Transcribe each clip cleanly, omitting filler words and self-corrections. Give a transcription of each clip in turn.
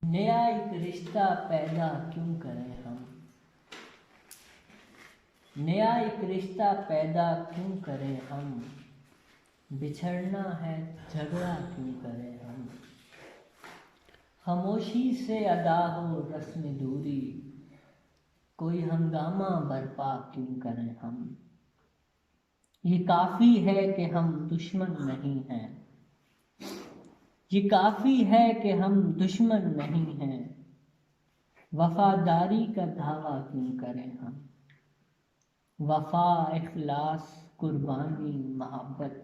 नया एक रिश्ता पैदा क्यों करें हम। नया एक रिश्ता पैदा क्यों करें हम। बिछड़ना है झगड़ा क्यों करें हम। खामोशी से अदा हो रस्म दूरी, कोई हंगामा बर्पा क्यों करें हम। ये काफ़ी है कि हम दुश्मन नहीं हैं, ये काफ़ी है कि हम दुश्मन नहीं हैं। वफादारी का दावा क्यों करें हम। वफा इखलास कुर्बानी मोहब्बत,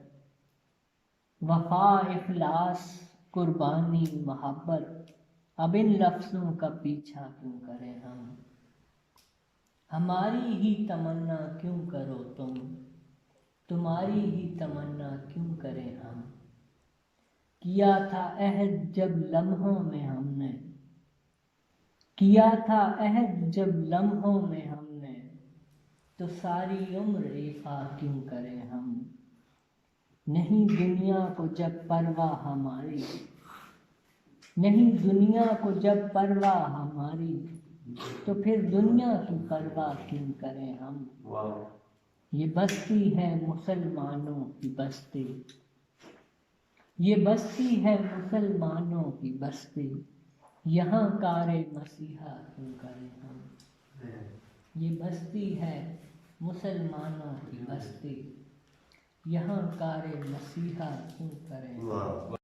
वफा इखलास कुर्बानी मोहब्बत, अब इन लफ्ज़ों का पीछा क्यों करें हम। हमारी ही तमन्ना क्यों करो तुम, तुम्हारी ही तमन्ना क्यों करें हम। किया था अहद जब लम्हों में हमने, किया था अहद जब लम्हों में हमने, तो सारी उम्र इफ़ा क्यों करें हम। नहीं दुनिया को जब परवाह हमारी, नहीं दुनिया को जब परवाह हमारी, तो फिर दुनिया की परवाह क्यों करें हम। ये बस्ती है मुसलमानों की बस्ती, ये बस्ती है मुसलमानों की बस्ती, यहाँ कारे मसीहा क्यों करें हम। ये बस्ती है मुसलमानों की बस्ती, यहाँ कारे मसीहा क्यों करें हम।